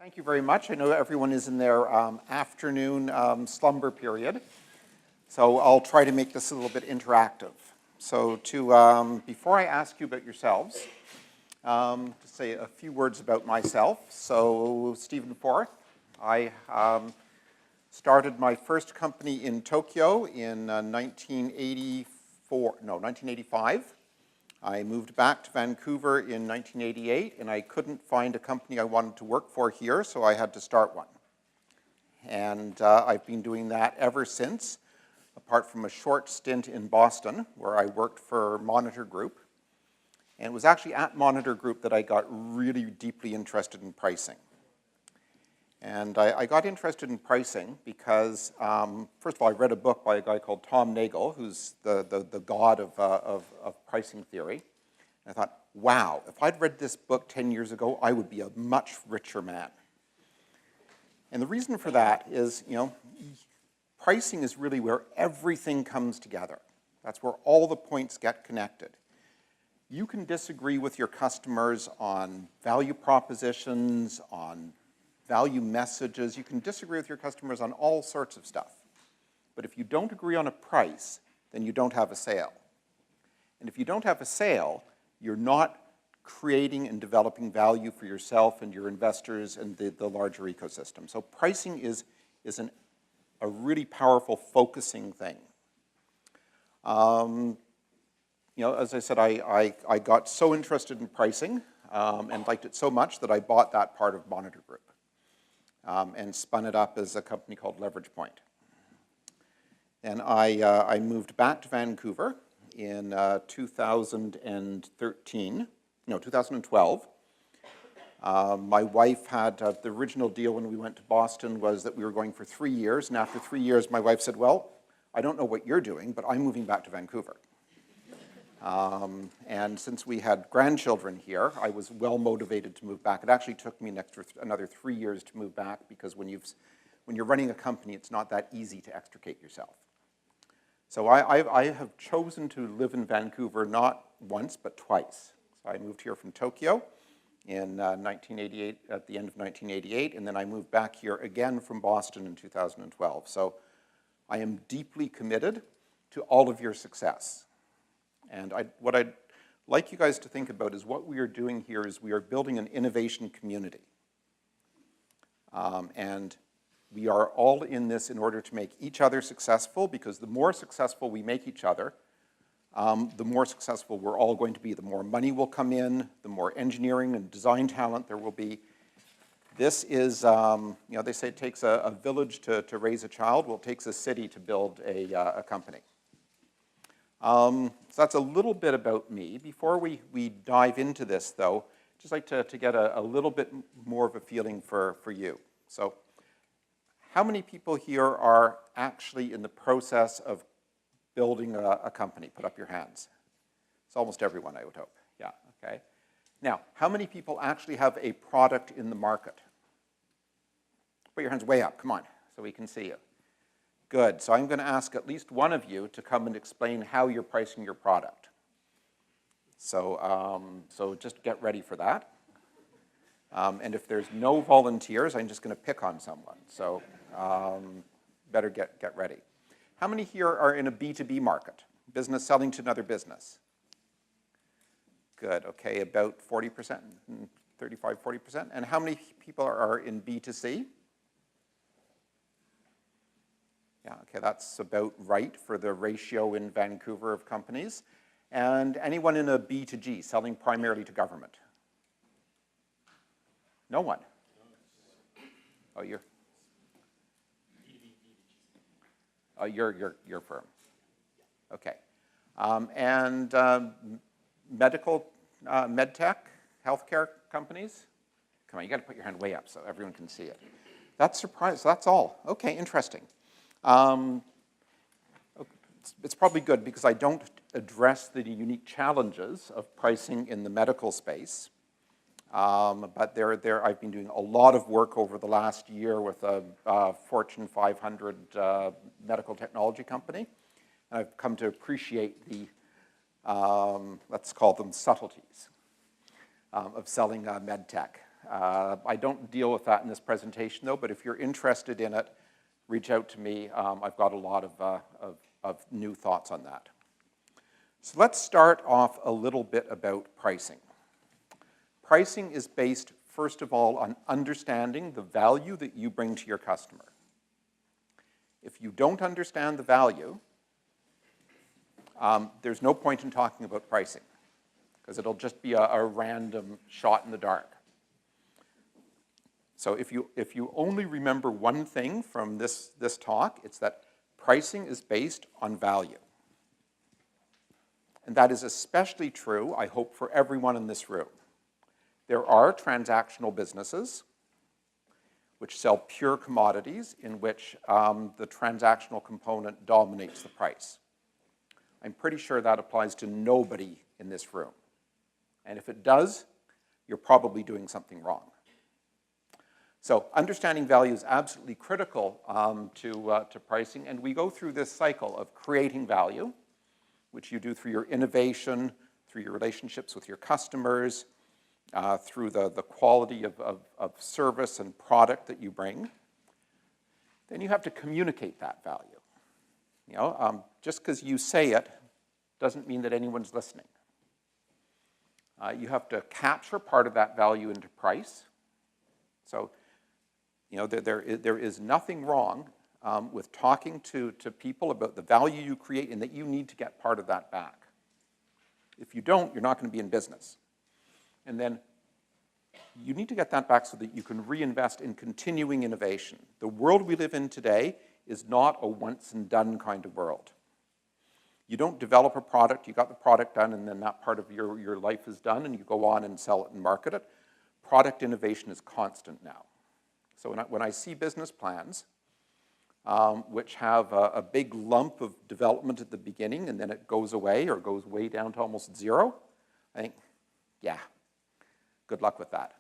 Thank you very much. I know everyone is in their afternoon slumber period, so I'll try to make this a little bit interactive. So before I ask you about yourselves, to say a few words about myself. So Stephen Forth, I started my first company in Tokyo in 1985. I moved back to Vancouver in 1988, and I couldn't find a company I wanted to work for here, so I had to start one. And I've been doing that ever since, apart from a short stint in Boston, where I worked for Monitor Group. And it was actually at Monitor Group that I got really deeply interested in pricing. And I got interested in pricing because, first of all, I read a book by a guy called Tom Nagel, who's the god of pricing theory. And I thought, wow, if I'd read this book 10 years ago, I would be a much richer man. And the reason for that is, pricing is really where everything comes together. That's where all the points get connected. You can disagree with your customers on value propositions, on value messages. You can disagree with your customers on all sorts of stuff. But if you don't agree on a price, then you don't have a sale. And if you don't have a sale, you're not creating and developing value for yourself and your investors and the larger ecosystem. So pricing is a really powerful focusing thing. As I said, I got so interested in pricing and liked it so much that I bought that part of Monitor Group. And spun it up as a company called Leverage Point. And I moved back to Vancouver in 2012. My wife had, the original deal when we went to Boston was that we were going for 3 years, and after 3 years my wife said, well, I don't know what you're doing, but I'm moving back to Vancouver. And since we had grandchildren here, I was well motivated to move back. It actually took me another 3 years to move back because when you're running a company, it's not that easy to extricate yourself. So I have chosen to live in Vancouver not once, but twice. So I moved here from Tokyo in 1988, at the end of 1988, and then I moved back here again from Boston in 2012. So I am deeply committed to all of your success. And what I'd like you guys to think about is what we are doing here is we are building an innovation community. And we are all in this in order to make each other successful, because the more successful we make each other, the more successful we're all going to be. The more money will come in, the more engineering and design talent there will be. This is, they say it takes a village to raise a child. Well, it takes a city to build a company. So that's a little bit about me. Before we dive into this, though, I'd just like to get a little bit more of a feeling for you. So how many people here are actually in the process of building a company? Put up your hands. It's almost everyone, I would hope. Yeah, okay. Now, how many people actually have a product in the market? Put your hands way up, come on, so we can see you. Good, so I'm going to ask at least one of you to come and explain how you're pricing your product. So, so just get ready for that. And if there's no volunteers, I'm just going to pick on someone. So better get ready. How many here are in a B2B market? Business selling to another business? Good, okay, about 40%, 35, 40%. And how many people are in B2C? Yeah, okay, that's about right for the ratio in Vancouver of companies. And anyone in a B2G, selling primarily to government? No one? Oh, you're? Oh, your firm. Okay. And medical, medtech, healthcare companies? Come on, you got to put your hand way up so everyone can see it. That's surprising. That's all. Okay, interesting. It's probably good because I don't address the unique challenges of pricing in the medical space. But I've been doing a lot of work over the last year with a Fortune 500 medical technology company. And I've come to appreciate the, let's call them subtleties of selling med tech. I don't deal with that in this presentation, though, but if you're interested in it, reach out to me. I've got a lot of new thoughts on that. So let's start off a little bit about pricing. Pricing is based, first of all, on understanding the value that you bring to your customer. If you don't understand the value, there's no point in talking about pricing, because it'll just be a random shot in the dark. So if you only remember one thing from this talk, it's that pricing is based on value. And that is especially true, I hope, for everyone in this room. There are transactional businesses which sell pure commodities in which the transactional component dominates the price. I'm pretty sure that applies to nobody in this room. And if it does, you're probably doing something wrong. So understanding value is absolutely critical to pricing, and we go through this cycle of creating value, which you do through your innovation, through your relationships with your customers, through the quality of service and product that you bring. Then you have to communicate that value. You know, just because you say it doesn't mean that anyone's listening. You have to capture part of that value into price. So, you know, there is nothing wrong with talking to people about the value you create and that you need to get part of that back. If you don't, you're not going to be in business. And then you need to get that back so that you can reinvest in continuing innovation. The world we live in today is not a once-and-done kind of world. You don't develop a product, you got the product done, and then that part of your life is done, and you go on and sell it and market it. Product innovation is constant now. So when I see business plans which have a big lump of development at the beginning and then it goes away or goes way down to almost zero, I think, yeah, good luck with that.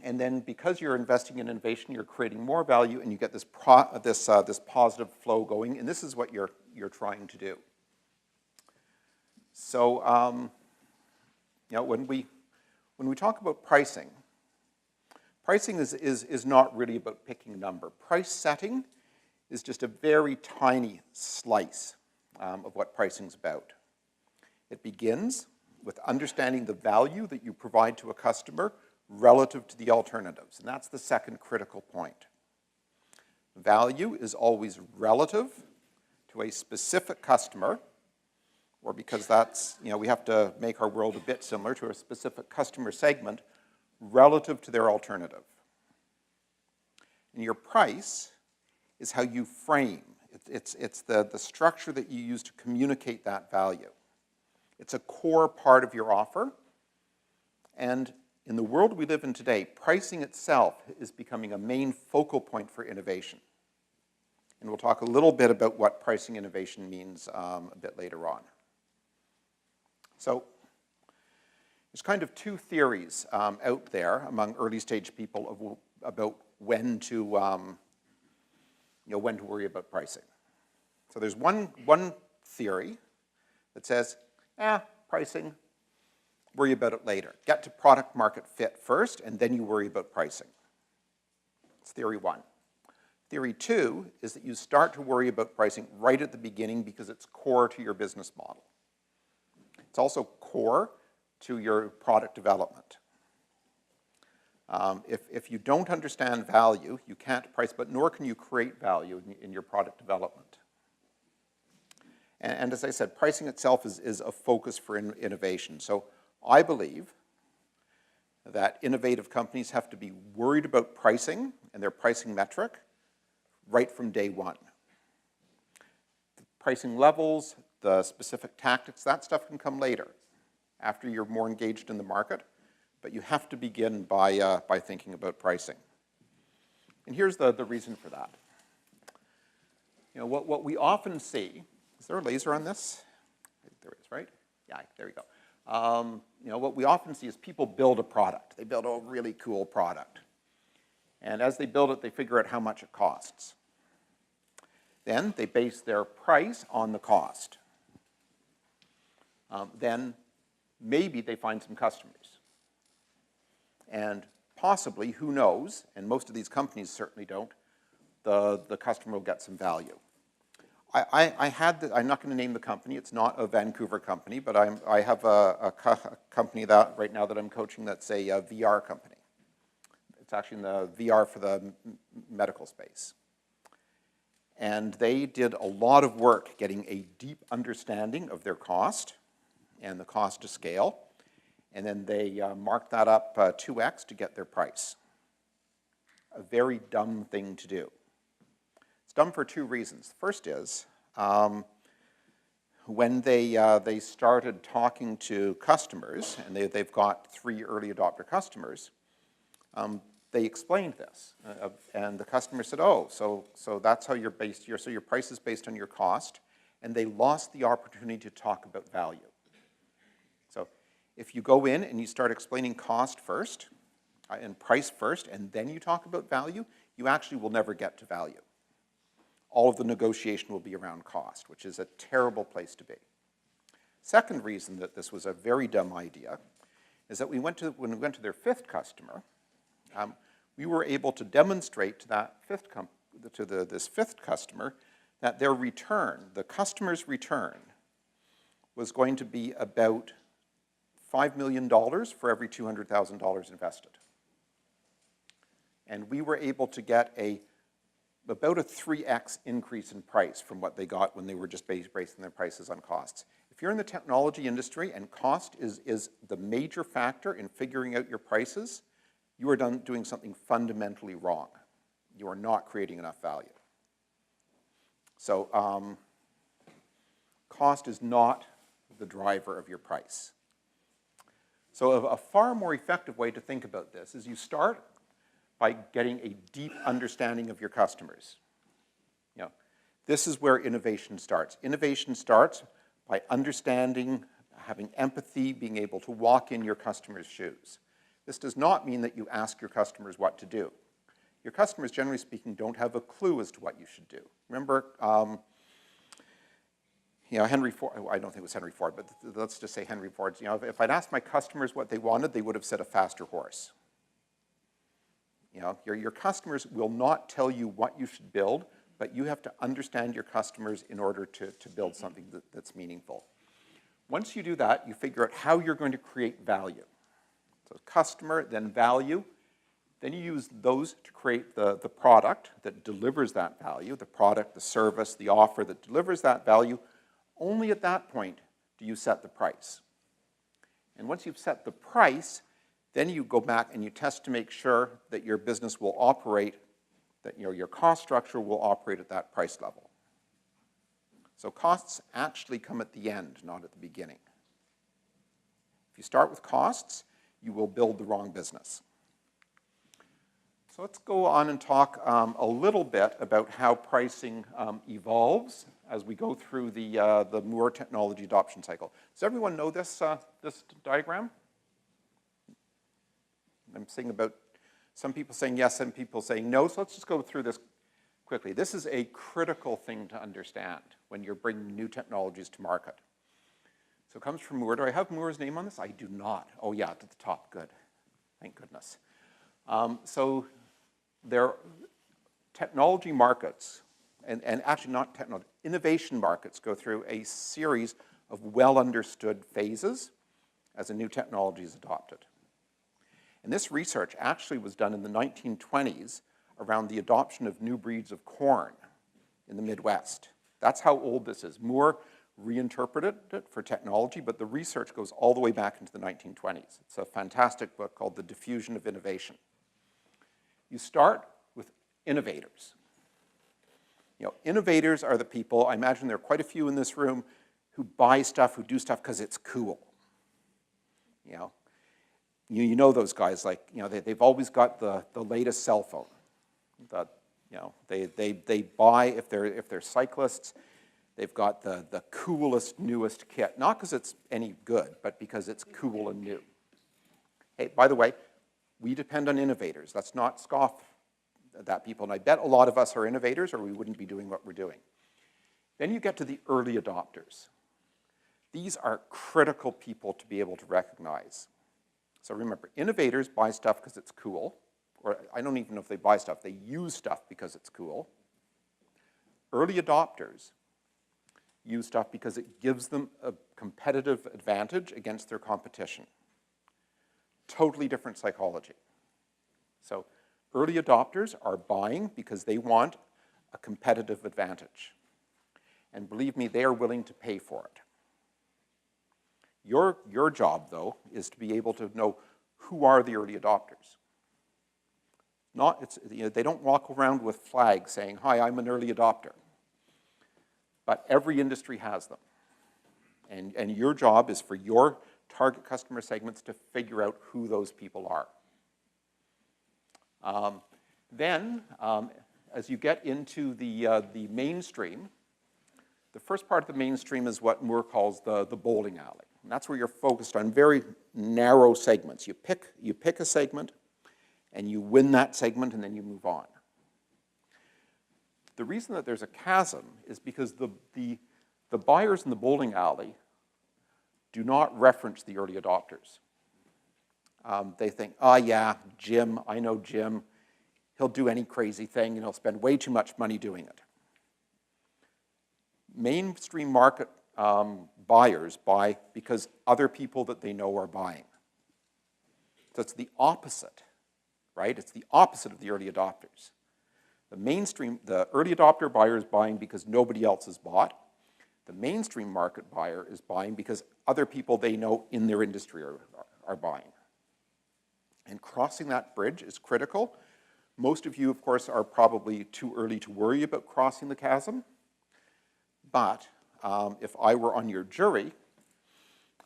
And then because you're investing in innovation, you're creating more value and you get this positive flow going, and this is what you're trying to do. So you know, when we talk about pricing, pricing is not really about picking a number. Price setting is just a very tiny slice of what pricing is about. It begins with understanding the value that you provide to a customer relative to the alternatives, and that's the second critical point. Value is always relative to a specific customer, or because that's, you know, we have to make our world a bit similar to a specific customer segment relative to their alternative. And your price is how you frame. It's the structure that you use to communicate that value. It's a core part of your offer. And in the world we live in today, pricing itself is becoming a main focal point for innovation. And we'll talk a little bit about what pricing innovation means a bit later on. So there's kind of two theories out there among early stage people about when to worry about pricing. So there's one theory that says, pricing, worry about it later. Get to product market fit first, and then you worry about pricing. It's theory one. Theory two is that you start to worry about pricing right at the beginning because it's core to your business model. It's also core to your product development. If you don't understand value, you can't price, but nor can you create value in your product development. And as I said, pricing itself is a focus for innovation. So I believe that innovative companies have to be worried about pricing and their pricing metric right from day one. The pricing levels, the specific tactics, that stuff can come later, after you're more engaged in the market, but you have to begin by thinking about pricing. And here's the reason for that. You know, what we often see, is there a laser on this? There is, right? Yeah, there we go. You know, what we often see is people build a product. They build a really cool product. And as they build it, they figure out how much it costs. Then they base their price on the cost. Then maybe they find some customers. and possibly, who knows, and most of these companies certainly don't, the customer will get some value. I'm not going to name the company. It's not a Vancouver company, but I have a company that right now that I'm coaching that's a VR company. It's actually in the VR for the medical space. And they did a lot of work getting a deep understanding of their cost and the cost to scale. And then they marked that up 2x to get their price. A very dumb thing to do. It's dumb for two reasons. The first is, when they started talking to customers, and they've got 3 early adopter customers, they explained this. And the customer said, oh, so that's how you're based, so your price is based on your cost, and they lost the opportunity to talk about value. So if you go in and you start explaining cost first, and price first, and then you talk about value, you actually will never get to value. All of the negotiation will be around cost, which is a terrible place to be. Second reason that this was a very dumb idea is that when we went to their 5th customer, we were able to demonstrate to that this 5th customer that their return, the customer's return, was going to be about $5 million for every $200,000 invested. And we were able to get about a 3x increase in price from what they got when they were just basing their prices on costs. If you're in the technology industry and cost is the major factor in figuring out your prices, you are doing something fundamentally wrong. You are not creating enough value. So cost is not the driver of your price. So a far more effective way to think about this is you start by getting a deep understanding of your customers. You know, this is where innovation starts. Innovation starts by understanding, having empathy, being able to walk in your customer's shoes. This does not mean that you ask your customers what to do. Your customers, generally speaking, don't have a clue as to what you should do. Remember, Henry Ford, I don't think it was Henry Ford, but let's just say Henry Ford. If I'd asked my customers what they wanted, they would have said a faster horse. Your customers will not tell you what you should build, but you have to understand your customers in order to build something that's meaningful. Once you do that, you figure out how you're going to create value. So customer, then value. Then you use those to create the product that delivers that value, the product, the service, the offer that delivers that value. Only at that point do you set the price. And once you've set the price, then you go back and you test to make sure that your business will operate, that your cost structure will operate at that price level. So costs actually come at the end, not at the beginning. If you start with costs, you will build the wrong business. So let's go on and talk a little bit about how pricing evolves as we go through the Moore technology adoption cycle. Does everyone know this diagram? I'm seeing about some people saying yes, some people saying no, so let's just go through this quickly. This is a critical thing to understand when you're bringing new technologies to market. So it comes from Moore. Do I have Moore's name on this? I do not. Oh yeah, at the top, good. Thank goodness. So their technology markets, and actually not technology, innovation markets go through a series of well-understood phases as a new technology is adopted. And this research actually was done in the 1920s around the adoption of new breeds of corn in the Midwest. That's how old this is. Moore reinterpreted it for technology, but the research goes all the way back into the 1920s. It's a fantastic book called The Diffusion of Innovation. You start with innovators. Innovators are the people, I imagine there are quite a few in this room, who buy stuff, who do stuff because it's cool. You know those guys, like, they've always got the latest cell phone. They buy, if they're cyclists, they've got the coolest, newest kit. Not because it's any good, but because it's cool and new. Hey, by the way, we depend on innovators. Let's not scoff at that, people. And I bet a lot of us are innovators, or we wouldn't be doing what we're doing. Then you get to the early adopters. These are critical people to be able to recognize. So remember, innovators buy stuff because it's cool, or I don't even know if they buy stuff, they use stuff because it's cool. Early adopters use stuff because it gives them a competitive advantage against their competition. Totally different psychology. So early adopters are buying because they want a competitive advantage. And believe me, they are willing to pay for it. Your job, though, is to be able to know who are the early adopters. They don't walk around with flags saying, "Hi, I'm an early adopter." But every industry has them. And your job is for your target customer segments to figure out who those people are. As you get into the mainstream, the first part of the mainstream is what Moore calls the bowling alley. And that's where you're focused on very narrow segments. You pick a segment, and you win that segment, and then you move on. The reason that there's a chasm is because the buyers in the bowling alley do not reference the early adopters. They think, "Oh yeah, Jim, I know Jim. He'll do any crazy thing, and he'll spend way too much money doing it." Mainstream market buyers buy because other people that they know are buying. So it's the opposite, right? It's the opposite of the early adopters. The early adopter buyer is buying because nobody else has bought. The mainstream market buyer is buying because other people they know in their industry are buying. And crossing that bridge is critical. Most of you, of course, are probably too early to worry about crossing the chasm. But if I were on your jury,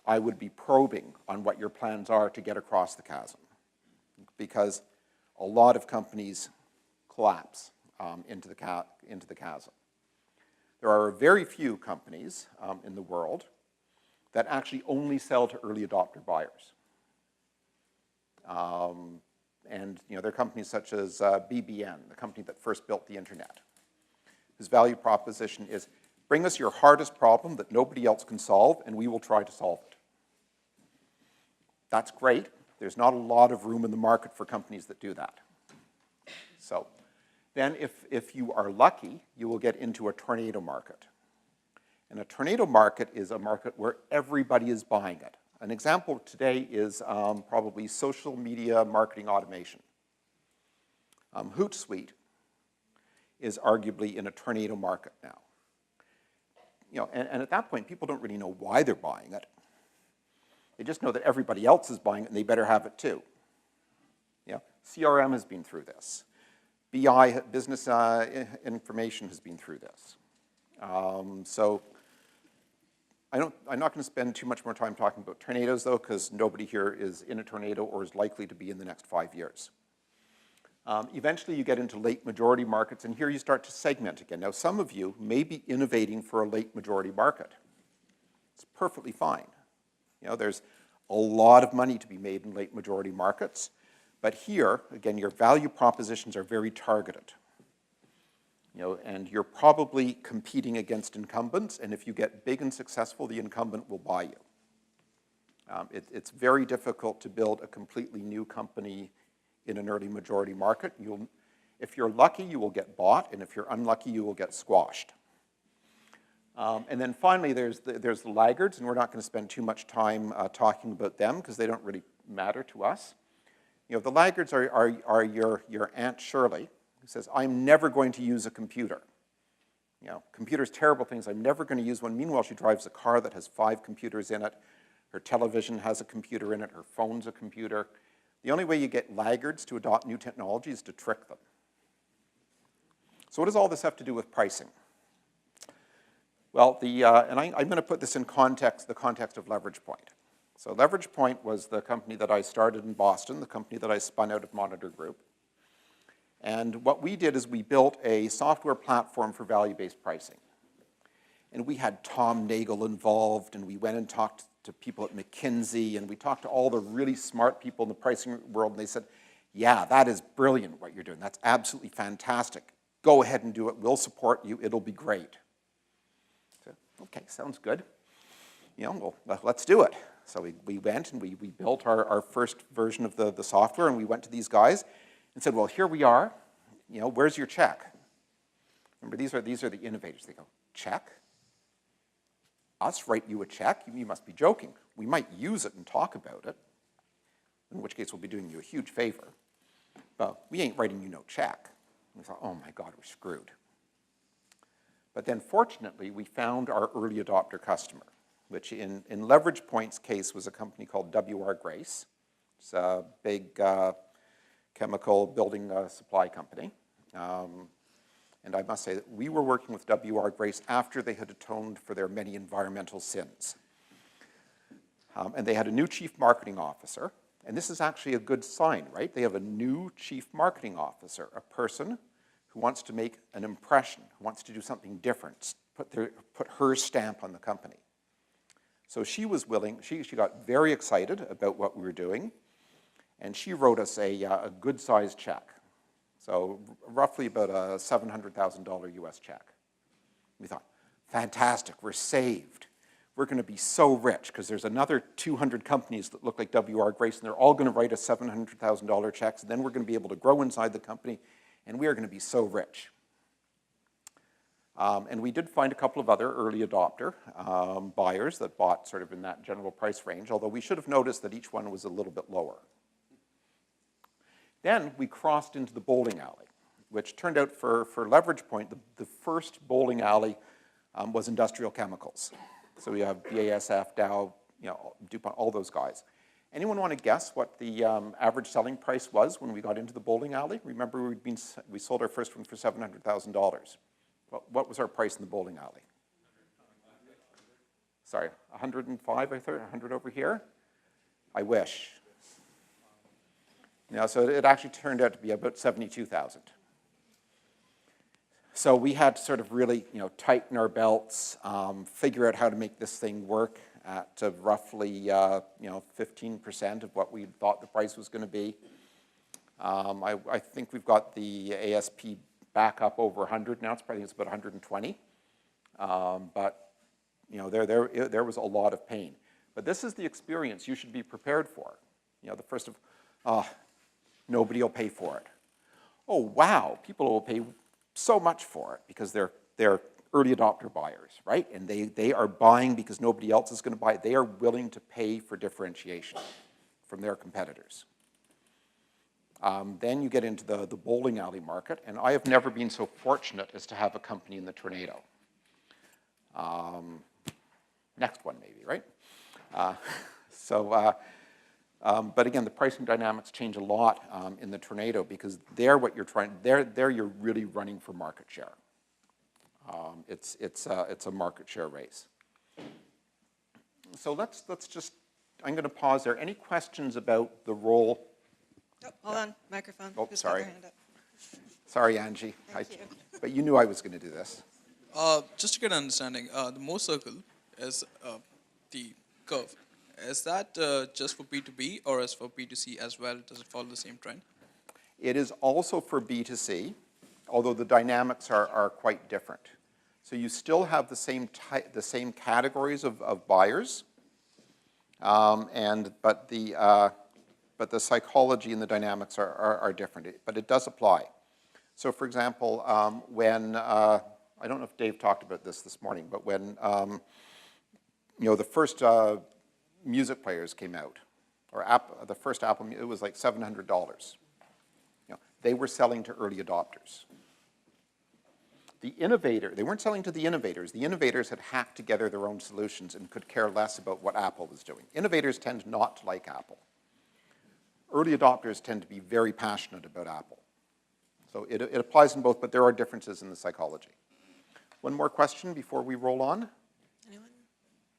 I would be probing on what your plans are to get across the chasm, because a lot of companies collapse into the chasm. There are very few companies in the world that actually only sell to early adopter buyers. And there are companies such as BBN, the company that first built the internet, whose value proposition is, bring us your hardest problem that nobody else can solve, and we will try to solve it. That's great. There's not a lot of room in the market for companies that do that. So then if you are lucky, you will get into a tornado market. And a tornado market is a market where everybody is buying it. An example today is probably social media marketing automation. Hootsuite is arguably in a tornado market now. And at that point, people don't really know why they're buying it. They just know that everybody else is buying it, and they better have it too. CRM has been through this. BI, business information, has been through this. So I'm not going to spend too much more time talking about tornadoes, though, because nobody here is in a tornado or is likely to be in the next 5 years. Eventually, you get into late majority markets, and here you start to segment again. Now, some of you may be innovating for a late majority market. It's perfectly fine. There's a lot of money to be made in late majority markets, but here, again, your value propositions are very targeted. And you're probably competing against incumbents, and if you get big and successful, the incumbent will buy you. It's very difficult to build a completely new company in an early majority market. If you're lucky, you will get bought, and if you're unlucky, you will get squashed. And then finally, there's the laggards, and we're not going to spend too much time talking about them because they don't really matter to us. The laggards are your Aunt Shirley, who says, "I'm never going to use a computer. Computers, terrible things, I'm never going to use one." Meanwhile, she drives a car that has 5 computers in it. Her television has a computer in it. Her phone's a computer. The only way you get laggards to adopt new technology is to trick them. So what does all this have to do with pricing? Well, and I'm going to put this in the context of Leverage Point. So Leverage Point was the company that I started in Boston, the company that I spun out of Monitor Group. And what we did is we built a software platform for value-based pricing. And we had Tom Nagel involved, and we went and talked to people at McKinsey, and we talked to all the really smart people in the pricing world, and they said, "Yeah, that is brilliant what you're doing. That's absolutely fantastic. Go ahead and do it. We'll support you. It'll be great." So, okay, sounds good. Well, let's do it. So we went and we built our first version of the software, and we went to these guys and said, well, here we are. You know, where's your check? Remember, these are the innovators. They go, check? Us write you a check? You must be joking. We might use it and talk about it, in which case we'll be doing you a huge favor. But we ain't writing you no check. And we thought, oh my God, we're screwed. But then fortunately, we found our early adopter customer, which in Leverage Point's case was a company called W.R. Grace. It's a big chemical building supply company. And I must say that we were working with W.R. Grace after they had atoned for their many environmental sins. And they had a new chief marketing officer. And this is actually a good sign, right? They have a new chief marketing officer, a person who wants to make an impression, who wants to do something different, put her stamp on the company. So she was willing, she got very excited about what we were doing, and she wrote us a good-sized check. So roughly about a $700,000 US check. We thought, fantastic, we're saved. We're going to be so rich because there's another 200 companies that look like W.R. Grace, and they're all going to write us $700,000 checks, and then we're going to be able to grow inside the company, and we are going to be so rich. And we did find a couple of other early adopter buyers that bought sort of in that general price range, although we should have noticed that each one was a little bit lower. Then we crossed into the bowling alley, which turned out for Leverage Point, the first bowling alley was industrial chemicals. So we have BASF, Dow, you know, DuPont, all those guys. Anyone want to guess what the average selling price was when we got into the bowling alley? Remember, we sold our first one for $700,000. What was our price in the bowling alley? Sorry, 105, I thought, 100 over here? I wish. You know, so it actually turned out to be about 72,000. So we had to sort of really, you know, tighten our belts, figure out how to make this thing work at roughly, you know, 15% of what we thought the price was going to be. I think we've got the ASP back up over 100 now. It's probably about 120. But you know, there was a lot of pain. But this is the experience you should be prepared for. You know, the first of, nobody will pay for it. Oh wow, people will pay so much for it because they're early adopter buyers, right? And they are buying because nobody else is going to buy it. They are willing to pay for differentiation from their competitors. Then you get into the bowling alley market, and I have never been so fortunate as to have a company in the tornado. Next one maybe, right? But again, the pricing dynamics change a lot in the tornado because there you're really running for market share. It's a market share race. So let's just, I'm going to pause there. Any questions about the role? Oh, hold on, microphone. Oh, Who's sorry. got their hand up? Sorry, Angie. Thank you. But you knew I was going to do this. Just to get an understanding, the Moore circle is the curve. Is that just for B2B or is for B2C as well? Does it follow the same trend? It is also for B2C, although the dynamics are quite different. So you still have the same categories of buyers, but the psychology and the dynamics are different. But it does apply. So for example, when I don't know if Dave talked about this morning, but when you know, the first music players came out, or the first Apple, it was like $700. You know, they were selling to early adopters. The innovator, they weren't selling to the innovators. The innovators had hacked together their own solutions and could care less about what Apple was doing. Innovators tend not to like Apple. Early adopters tend to be very passionate about Apple. So it applies in both, but there are differences in the psychology. One more question before we roll on. Anyone?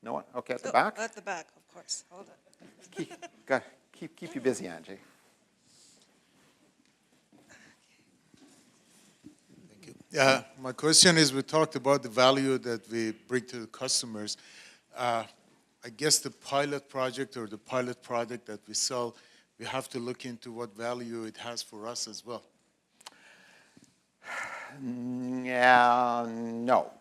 No one? Okay, at the back? At the back, of course. Hold on. Keep you busy, Angie. Thank you. My question is, we talked about the value that we bring to the customers. I guess the pilot project or the pilot product that we sell, we have to look into what value it has for us as well. Yeah, no.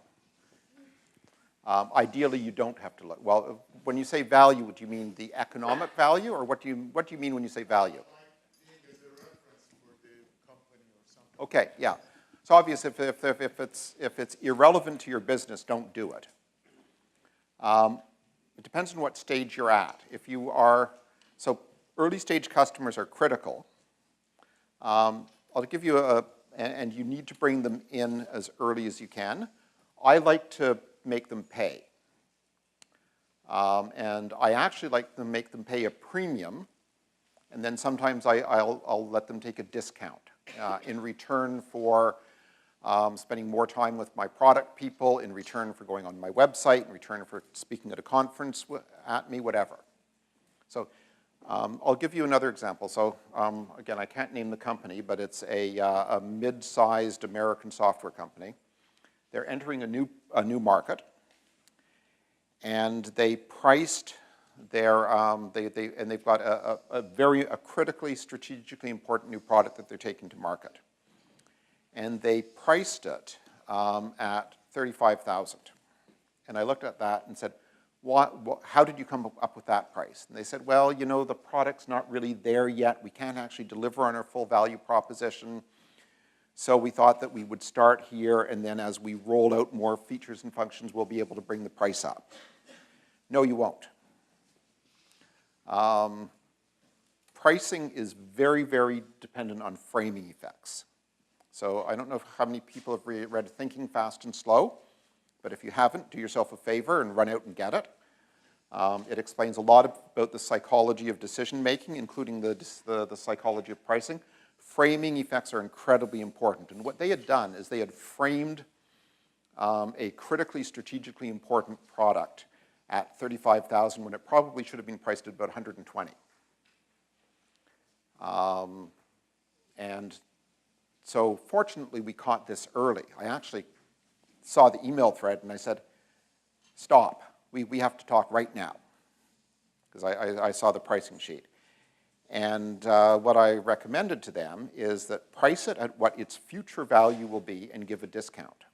Ideally, you don't have to look. Well, when you say value, do you mean the economic value, or what do you mean when you say value? Okay, yeah. It's obvious if it's irrelevant to your business, don't do it. It depends on what stage you're at. If you are, so early stage customers are critical. I'll give you and you need to bring them in as early as you can. I like to make them pay. And I actually like to make them pay a premium, and then sometimes I'll let them take a discount in return for spending more time with my product people, in return for going on my website, in return for speaking at a conference at me, whatever. So I'll give you another example. So again, I can't name the company, but it's a mid-sized American software company. They're entering a new market, and they priced their they've got a critically strategically important new product that they're taking to market, and they priced it at $35,000. And I looked at that and said, how did you come up with that price? And they said, well, you know, the product's not really there yet. We can't actually deliver on our full value proposition. So we thought that we would start here, and then as we roll out more features and functions, we'll be able to bring the price up. No, you won't. Pricing is very, very dependent on framing effects. So I don't know how many people have read Thinking Fast and Slow, but if you haven't, do yourself a favor and run out and get it. It explains a lot about the psychology of decision-making, including the psychology of pricing. Framing effects are incredibly important. And what they had done is they had framed a critically strategically important product at $35,000 when it probably should have been priced at about $120,000. And so fortunately, we caught this early. I actually saw the email thread and I said, stop, we have to talk right now, because I saw the pricing sheet. And what I recommended to them is that price it at what its future value will be and give a discount,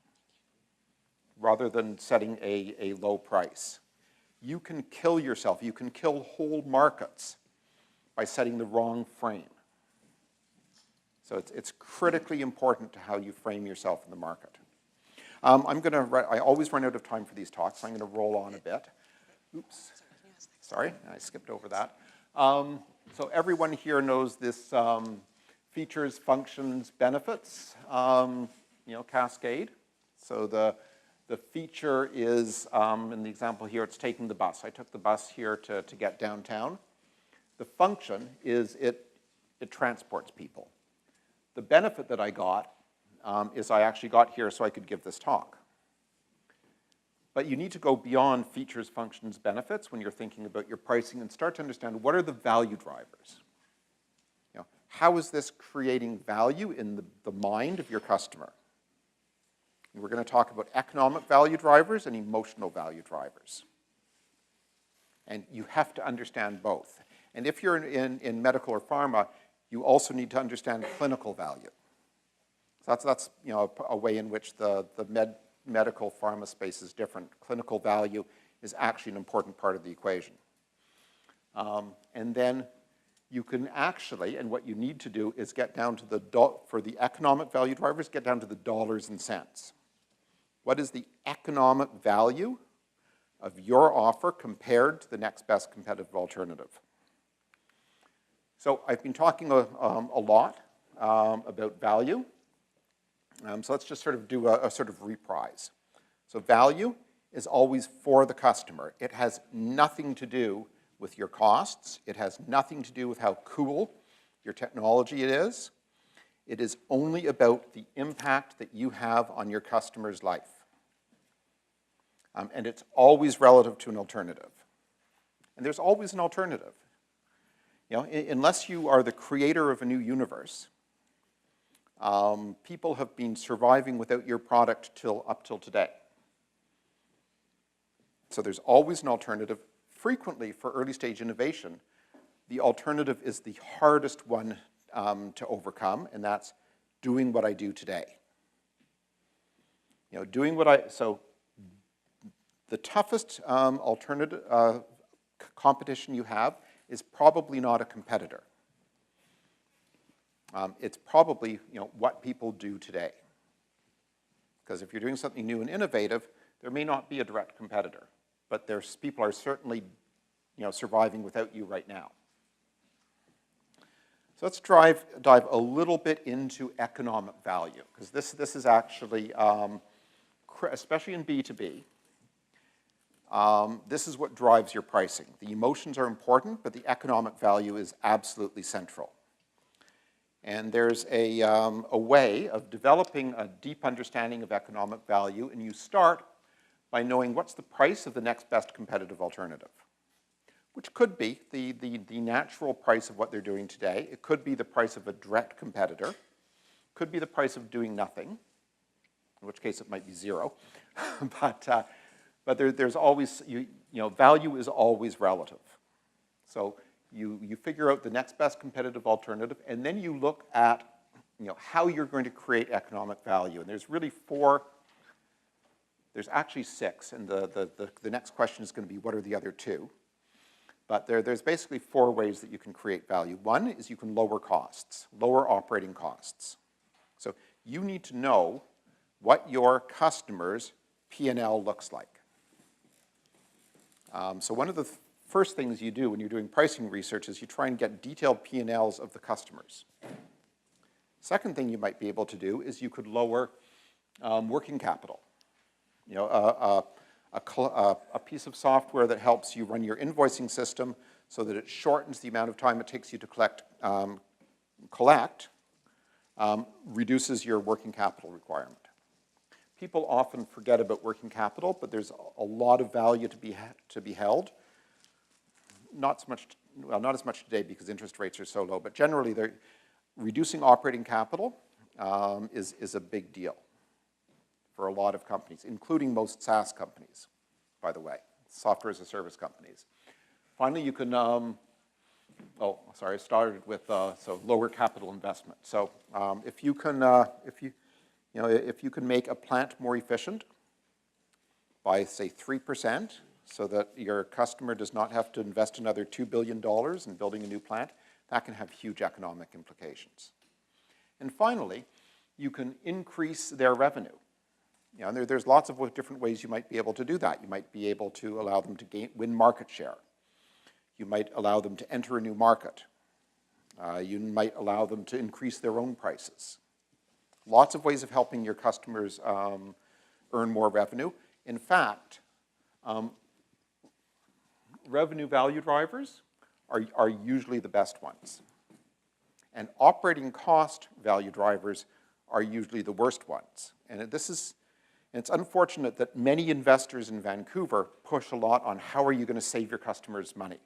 rather than setting a low price. You can kill yourself, you can kill whole markets by setting the wrong frame. So it's critically important to how you frame yourself in the market. I always run out of time for these talks, so I'm going to roll on a bit. Oops, sorry, I skipped over that. So everyone here knows this features, functions, benefits, cascade. So the feature is, in the example here, it's taking the bus. I took the bus here to get downtown. The function is it transports people. The benefit that I got is I actually got here so I could give this talk. But you need to go beyond features, functions, benefits when you're thinking about your pricing and start to understand what are the value drivers. How is this creating value in the mind of your customer? And we're going to talk about economic value drivers and emotional value drivers. And you have to understand both. And if you're in medical or pharma, you also need to understand clinical value. So that's a way in which the medical pharma space is different. Clinical value is actually an important part of the equation. And then you can actually, and what you need to do is get down to for the economic value drivers, get down to the dollars and cents. What is the economic value of your offer compared to the next best competitive alternative? So I've been talking a lot about value. So let's just sort of do a sort of reprise. So value is always for the customer. It has nothing to do with your costs. It has nothing to do with how cool your technology is. It is only about the impact that you have on your customer's life. And it's always relative to an alternative. And there's always an alternative. Unless you are the creator of a new universe, people have been surviving without your product up till today. So there's always an alternative. Frequently, for early stage innovation, the alternative is the hardest one to overcome, and that's doing what I do today. So the toughest alternative competition you have is probably not a competitor. It's probably what people do today. Because if you're doing something new and innovative, there may not be a direct competitor, but people are certainly surviving without you right now. So let's dive a little bit into economic value, because this is actually, especially in B2B, this is what drives your pricing. The emotions are important, but the economic value is absolutely central. And there's a way of developing a deep understanding of economic value, and you start by knowing what's the price of the next best competitive alternative, which could be the natural price of what they're doing today. It could be the price of a direct competitor. It could be the price of doing nothing, in which case it might be zero. But there's always, value is always relative. So you figure out the next best competitive alternative, and then you look at how you're going to create economic value. And there's really there's actually 6, and the next question is going to be what are the other 2? But there's basically 4 ways that you can create value. One is you can lower costs, lower operating costs. So you need to know what your customer's P&L looks like. So one of the first things you do when you're doing pricing research is you try and get detailed P&Ls of the customers. Second thing you might be able to do is you could lower working capital. A piece of software that helps you run your invoicing system so that it shortens the amount of time it takes you to collect reduces your working capital requirement. People often forget about working capital, but there's a lot of value to be held. Not as much today because interest rates are so low, but generally reducing operating capital is a big deal for a lot of companies, including most SaaS companies, by the way, software as a service companies. Finally, you can, I started with, lower capital investment. So if you can make a plant more efficient by, say, 3%, so that your customer does not have to invest another $2 billion in building a new plant, that can have huge economic implications. And finally, you can increase their revenue. And there's lots of different ways you might be able to do that. You might be able to allow them to win market share. You might allow them to enter a new market. You might allow them to increase their own prices. Lots of ways of helping your customers earn more revenue. In fact, revenue value drivers are usually the best ones. And operating cost value drivers are usually the worst ones. And it's unfortunate that many investors in Vancouver push a lot on how are you going to save your customers money.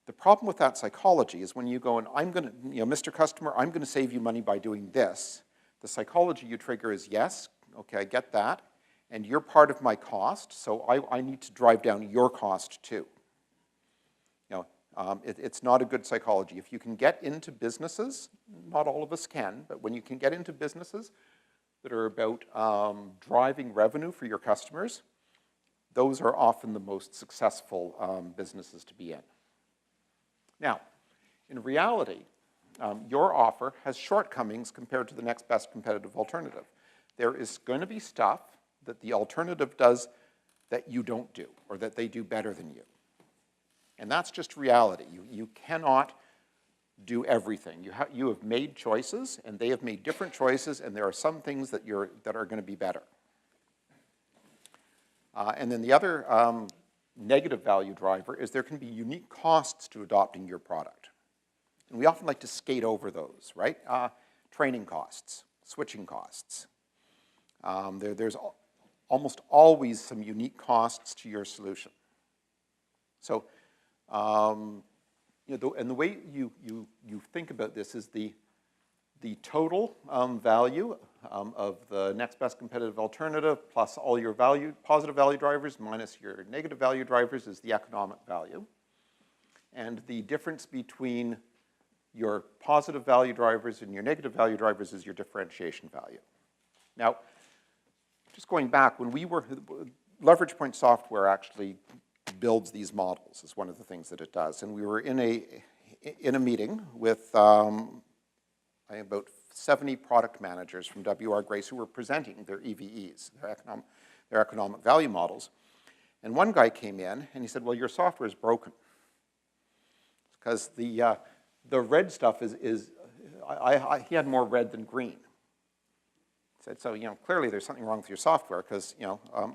The problem with that psychology is when you go and Mr. Customer, I'm going to save you money by doing this. The psychology you trigger is yes, okay, I get that. And you're part of my cost, so I need to drive down your cost too. It's not a good psychology. If you can get into businesses, not all of us can, but when you can get into businesses that are about driving revenue for your customers, those are often the most successful businesses to be in. Now, in reality, your offer has shortcomings compared to the next best competitive alternative. There is going to be stuff that the alternative does that you don't do, or that they do better than you. And that's just reality. You cannot do everything. You have made choices, and they have made different choices, and there are some things that are going to be better. And then the other negative value driver is there can be unique costs to adopting your product. And we often like to skate over those, right? Training costs, switching costs. There's almost always some unique costs to your solution. So, and the way you think about this is the total value of the next best competitive alternative plus all your positive value drivers minus your negative value drivers is the economic value. And the difference between your positive value drivers and your negative value drivers is your differentiation value. Now, just going back, when Leverage Point Software actually builds these models, is one of the things that it does. And we were in a meeting with about 70 product managers from W.R. Grace who were presenting their EVEs, their economic value models. And one guy came in and he said, well, your software is broken. Because the red stuff he had more red than green. He said, so, clearly there's something wrong with your software because,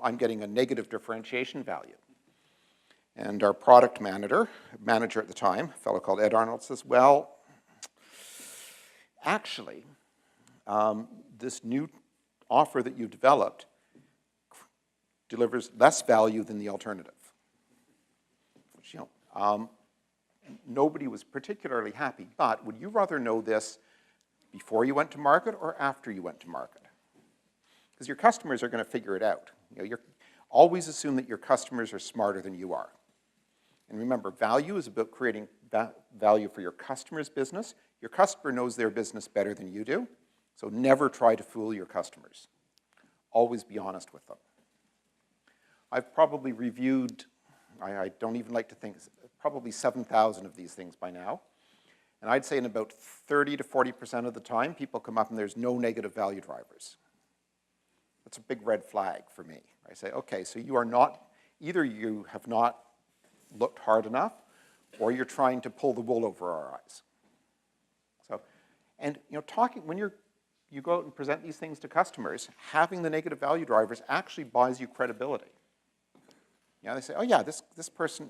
I'm getting a negative differentiation value. And our product manager at the time, a fellow called Ed Arnold, says, well, actually, this new offer that you've developed delivers less value than the alternative. Which, nobody was particularly happy. But would you rather know this before you went to market or after you went to market? Because your customers are going to figure it out. Always assume that your customers are smarter than you are. And remember, value is about creating value for your customer's business. Your customer knows their business better than you do, so never try to fool your customers. Always be honest with them. I've probably reviewed, I don't even like to think, probably 7,000 of these things by now. And I'd say in about 30 to 40% of the time, people come up and there's no negative value drivers. That's a big red flag for me. I say, okay, so you are not, either you have not looked hard enough, or you're trying to pull the wool over our eyes. So, and when you go out and present these things to customers, having the negative value drivers actually buys you credibility. They say, oh yeah, this person,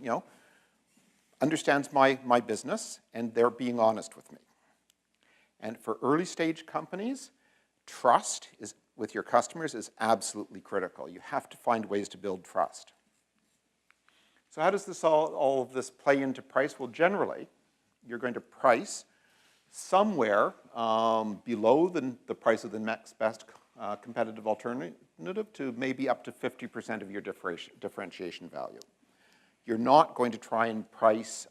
understands my business, and they're being honest with me. And for early stage companies, trust with your customers is absolutely critical. You have to find ways to build trust. So how does all of this play into price? Well, generally, you're going to price somewhere below the price of the next best competitive alternative to maybe up to 50% of your differentiation value. You're not going to try and price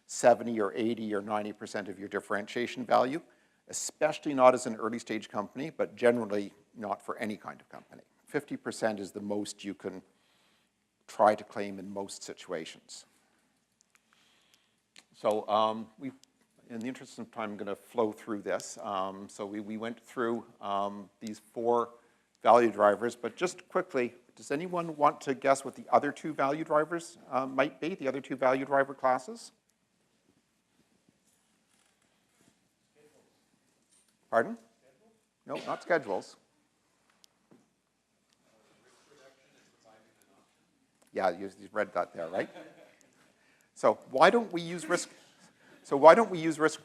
70 or 80 or 90% of your differentiation value, especially not as an early stage company, but generally not for any kind of company. 50% is the most you can try to claim in most situations. So in the interest of time, I'm going to flow through this. So we went through these 4 value drivers, but just quickly, does anyone want to guess what the other 2 value drivers might be, the other 2 value driver classes? Pardon? No, not schedules. Yeah, you read that there, right? So why don't we use risk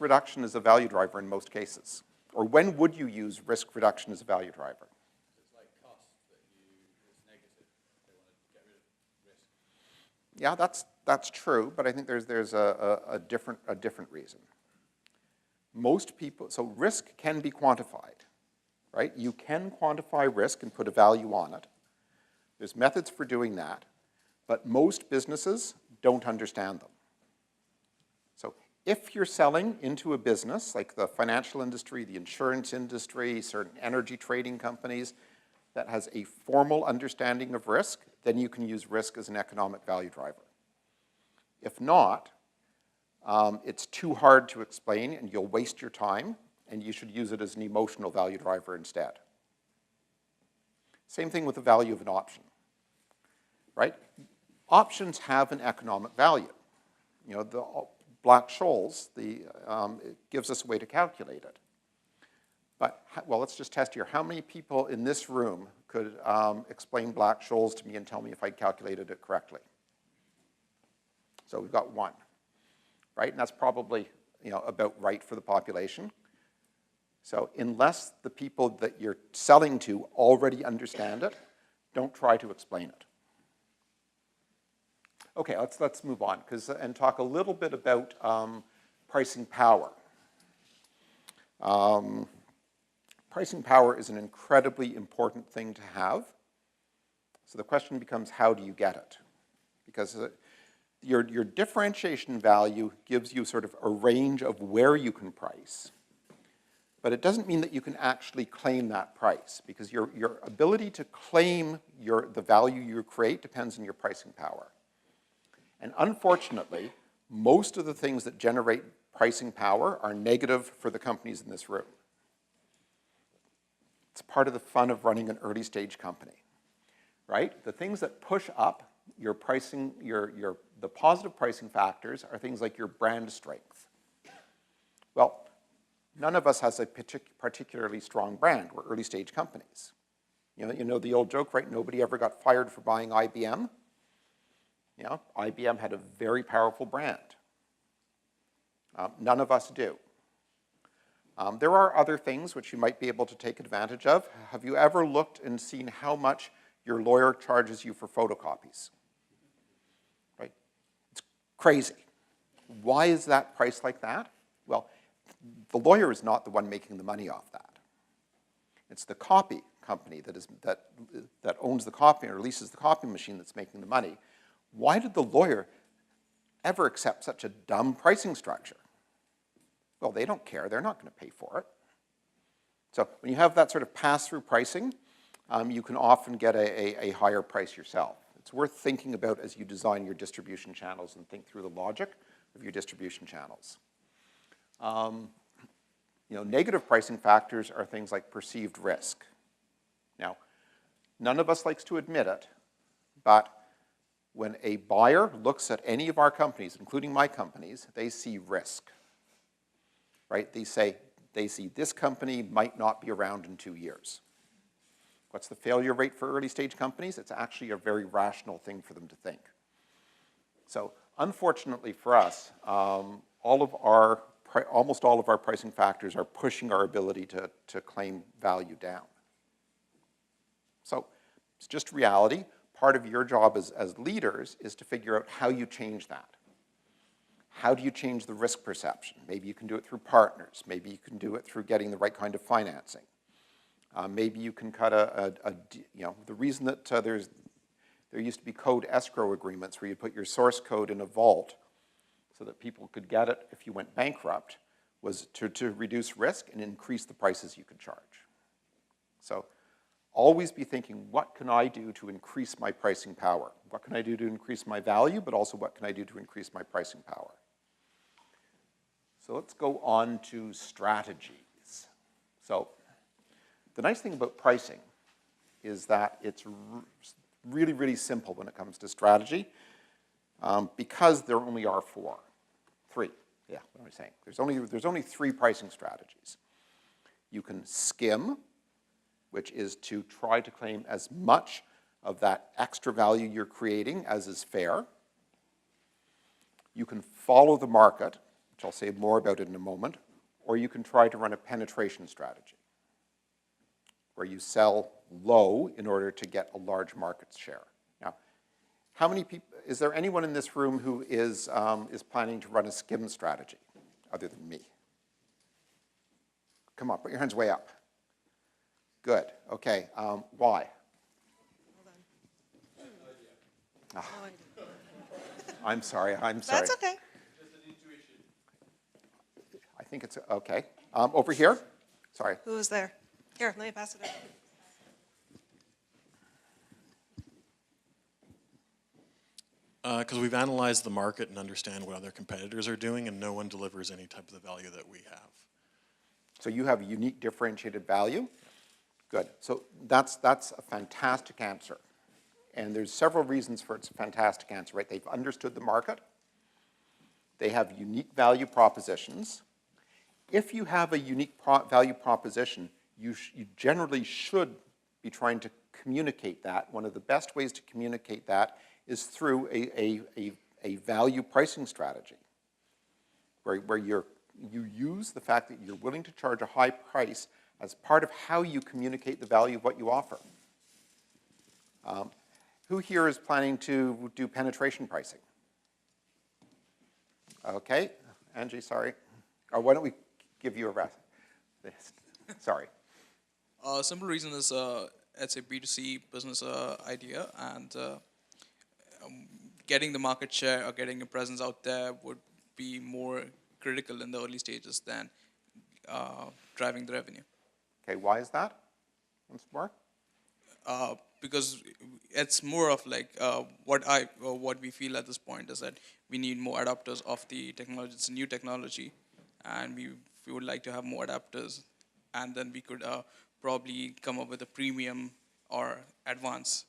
reduction as a value driver in most cases? Or when would you use risk reduction as a value driver? It's like cost that is negative. They want to get rid of risk. Yeah, that's true, but I think there's a different reason. Most people, so risk can be quantified, right? You can quantify risk and put a value on it. There's methods for doing that. But most businesses don't understand them. So if you're selling into a business like the financial industry, the insurance industry, certain energy trading companies that has a formal understanding of risk, then you can use risk as an economic value driver. If not, it's too hard to explain and you'll waste your time, and you should use it as an emotional value driver instead. Same thing with the value of an option, right? Options have an economic value. The Black-Scholes, it gives us a way to calculate it. But, well, let's just test here. How many people in this room could explain Black-Scholes to me and tell me if I calculated it correctly? So we've got 1, right? And that's probably, about right for the population. So unless the people that you're selling to already understand it, don't try to explain it. Okay, let's move on and talk a little bit about pricing power. Pricing power is an incredibly important thing to have. So the question becomes, how do you get it? Because your differentiation value gives you sort of a range of where you can price. but it doesn't mean that you can actually claim that price, because your ability to claim the value you create depends on your pricing power. And unfortunately, most of the things that generate pricing power are negative for the companies in this room. It's part of the fun of running an early stage company, right? The things that push up your pricing, the positive pricing factors are things like your brand strength. Well, none of us has a particularly strong brand. We're early stage companies. You know the old joke, right? Nobody ever got fired for buying IBM. You know, IBM had a very powerful brand. None of us do. There are other things which you might be able to take advantage of. Have you ever looked and seen how much your lawyer charges you for photocopies? Right? It's crazy. Why is that priced like that? Well, the lawyer is not the one making the money off that. It's the copy company that owns the copy and releases the copy machine that's making the money. Why did the lawyer ever accept such a dumb pricing structure? Well, they don't care. They're not going to pay for it. So when you have that sort of pass-through pricing, you can often get a higher price yourself. It's worth thinking about as you design your distribution channels and think through the logic of your distribution channels. Negative pricing factors are things like perceived risk. Now, none of us likes to admit it, but when a buyer looks at any of our companies, including my companies, they see risk, right? They see this company might not be around in 2 years. What's the failure rate for early stage companies? It's actually a very rational thing for them to think. So unfortunately for us, almost all of our pricing factors are pushing our ability to claim value down. So it's just reality. Part of your job as leaders is to figure out how you change that. How do you change the risk perception? Maybe you can do it through partners. Maybe you can do it through getting the right kind of financing. Maybe you can cut the reason that there used to be code escrow agreements where you put your source code in a vault so that people could get it if you went bankrupt was to reduce risk and increase the prices you could charge. So always be thinking, what can I do to increase my pricing power? What can I do to increase my value, but also what can I do to increase my pricing power? So let's go on to strategies. So the nice thing about pricing is that it's really, really simple when it comes to strategy because there only are three. Yeah, what am I saying? There's only 3 pricing strategies. You can skim, which is to try to claim as much of that extra value you're creating as is fair. You can follow the market, which I'll say more about in a moment, or you can try to run a penetration strategy, where you sell low in order to get a large market share. Now, how many people, is there anyone in this room who is planning to run a skim strategy, other than me? Come on, put your hands way up. Good, okay, why? Hold on. Ah, No idea. I'm sorry. That's okay. I think it's, okay. Over here? Sorry. Who was there? Here, let me pass it over. Because we've analyzed the market and understand what other competitors are doing, and no one delivers any type of the value that we have. So you have a unique differentiated value? Good. So that's a fantastic answer. And there's several reasons for it's a fantastic answer, right? They've understood the market. They have unique value propositions. If you have a unique value proposition, you generally should be trying to communicate that. One of the best ways to communicate that is through a value pricing strategy, where you use the fact that you're willing to charge a high price as part of how you communicate the value of what you offer. Who here is planning to do penetration pricing? Okay, Angie, sorry. Or why don't we give you a rest? Sorry. Simple reason is it's a B2C business idea, and getting the market share or getting a presence out there would be more critical in the early stages than driving the revenue. Okay, why is that? Once more? Because it's more of like what we feel at this point is that we need more adapters of the technology. It's a new technology, and we would like to have more adapters, and then we could probably come up with a premium or advanced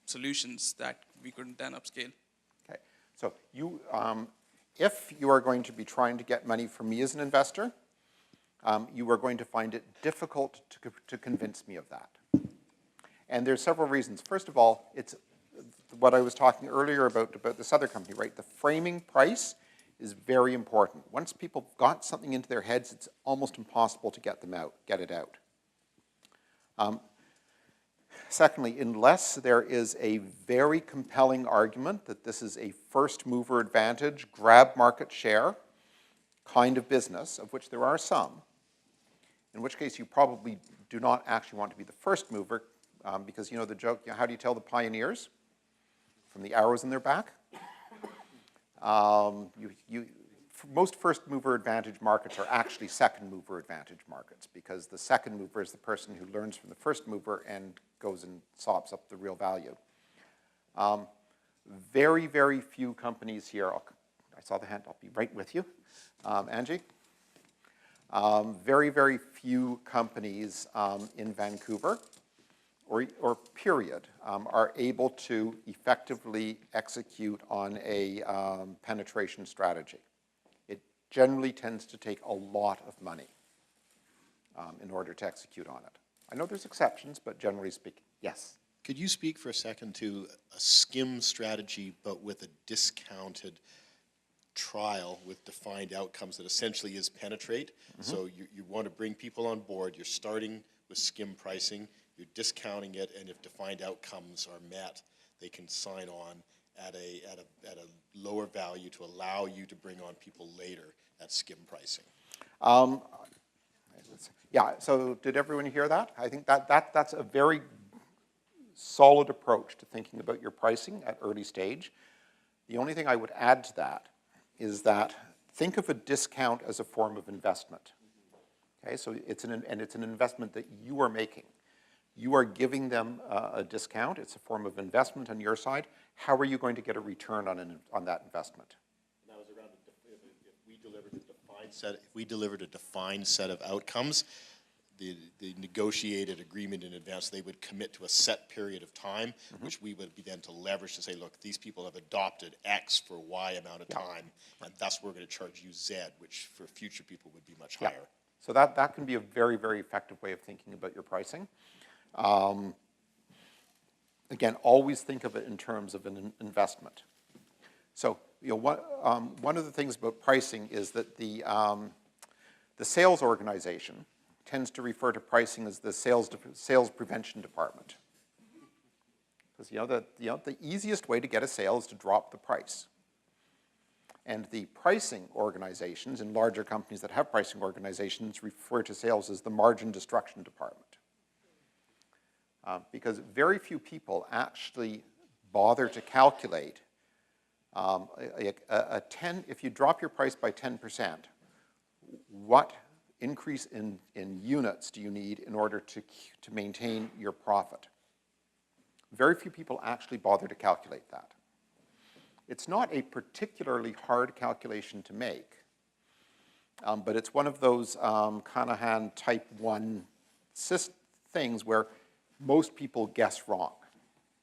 solutions that we could then upscale. Okay, so if you are going to be trying to get money from me as an investor, you are going to find it difficult to convince me of that. And there's several reasons. First of all, it's what I was talking earlier about this other company, right? The framing price is very important. Once people got something into their heads, it's almost impossible to get it out. Secondly, unless there is a very compelling argument that this is a first mover advantage, grab market share kind of business, of which there are some, in which case you probably do not actually want to be the first mover, because you know the joke, how do you tell the pioneers? From the arrows in their back. Most first mover advantage markets are actually second mover advantage markets, because the second mover is the person who learns from the first mover and goes and sops up the real value. Very, very few companies here, I saw the hand, I'll be right with you. Angie? Very, very few companies in Vancouver, or period, are able to effectively execute on a penetration strategy. It generally tends to take a lot of money in order to execute on it. I know there's exceptions, but generally speaking, yes. Could you speak for a second to a skim strategy, but with a discounted trial with defined outcomes that essentially is penetrate? Mm-hmm. So you want to bring people on board, you're starting with skim pricing, you're discounting it, and if defined outcomes are met, they can sign on at a lower value to allow you to bring on people later at skim pricing. Yeah, so did everyone hear that? I think that's a very solid approach to thinking about your pricing at early stage. The only thing I would add to that is that think of a discount as a form of investment. Okay, so it's an investment that you are making. You are giving them a discount. It's a form of investment on your side. How are you going to get a return on that investment? And that was around if we delivered a defined set of outcomes, the negotiated agreement in advance, they would commit to a set period of time, mm-hmm. which we would be then to leverage to say, look, these people have adopted X for Y amount of time, and thus we're going to charge you Z, which for future people would be much higher. So that can be a very, very effective way of thinking about your pricing. Again, always think of it in terms of an investment. So, you know, one of the things about pricing is that the sales organization tends to refer to pricing as the sales prevention department. Because the easiest way to get a sale is to drop the price. And the pricing organizations in larger companies that have pricing organizations refer to sales as the margin destruction department. Because very few people actually bother to calculate if you drop your price by 10%, what increase in units do you need in order to maintain your profit? Very few people actually bother to calculate that. It's not a particularly hard calculation to make, but it's one of those Kanahan type 1 things where most people guess wrong.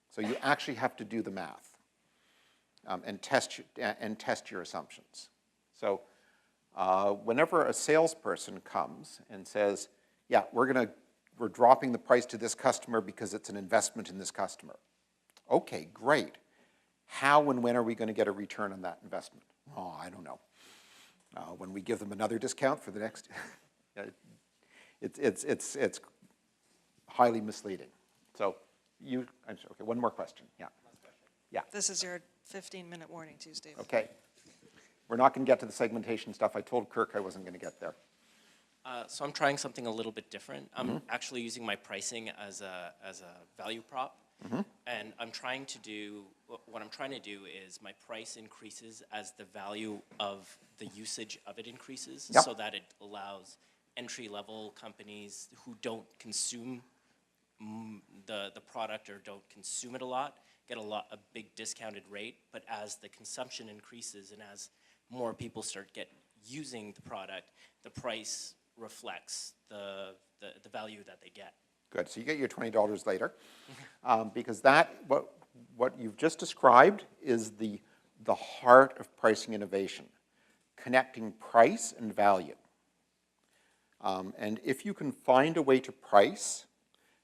So you actually have to do the math and test your assumptions. So whenever a salesperson comes and says, yeah, we're dropping the price to this customer because it's an investment in this customer. Okay, great. How and when are we going to get a return on that investment? Oh, I don't know. When we give them another discount for the next, it's highly misleading. So okay, one more question. Yeah. Yeah. This is your 15-minute warning too, Steve. Okay. We're not going to get to the segmentation stuff. I told Kirk I wasn't going to get there. So I'm trying something a little bit different. I'm actually using my pricing as a value prop. Mm-hmm. And what I'm trying to do is my price increases as the value of the usage of it increases, so that it allows entry-level companies who don't consume the product or don't consume it a lot get a big discounted rate, but as the consumption increases and as more people start using the product, the price reflects the value that they get. Good, so you get your $20 later, because what you've just described is the heart of pricing innovation, connecting price and value. And if you can find a way to price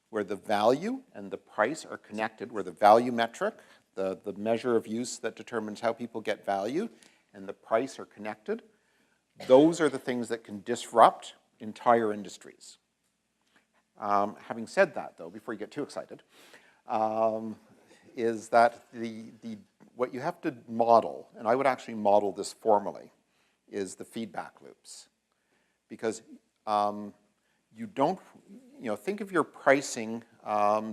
where the value and the price are connected, where the value metric, the measure of use that determines how people get value, and the price are connected, those are the things that can disrupt entire industries. Having said that, though, before you get too excited, is that what you have to model, and I would actually model this formally, is the feedback loops. Because you don't, think of your pricing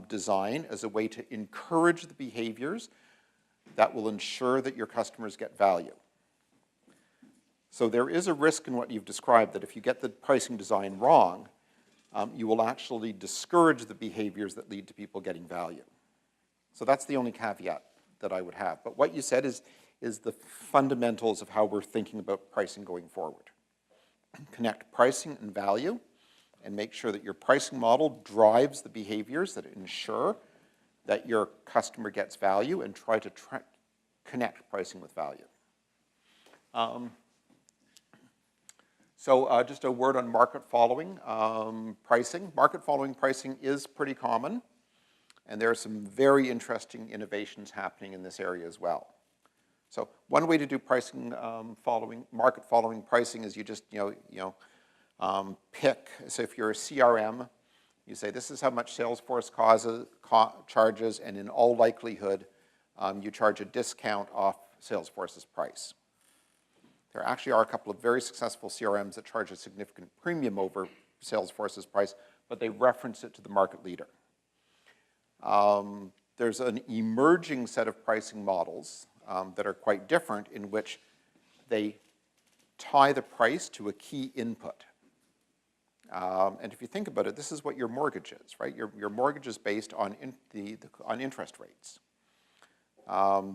design as a way to encourage the behaviors that will ensure that your customers get value. So there is a risk in what you've described that if you get the pricing design wrong, you will actually discourage the behaviors that lead to people getting value. So that's the only caveat that I would have. But what you said is the fundamentals of how we're thinking about pricing going forward. Connect pricing and value, and make sure that your pricing model drives the behaviors that ensure that your customer gets value, and try to connect pricing with value. So just a word on market following pricing. Market following pricing is pretty common, and there are some very interesting innovations happening in this area as well. So one way to do pricing market following pricing is you just pick. So if you're a CRM, you say this is how much Salesforce charges, and in all likelihood, you charge a discount off Salesforce's price. There actually are a couple of very successful CRMs that charge a significant premium over Salesforce's price, but they reference it to the market leader. There's an emerging set of pricing models that are quite different, in which they tie the price to a key input. And if you think about it, this is what your mortgage is, right? Your mortgage is based on interest rates.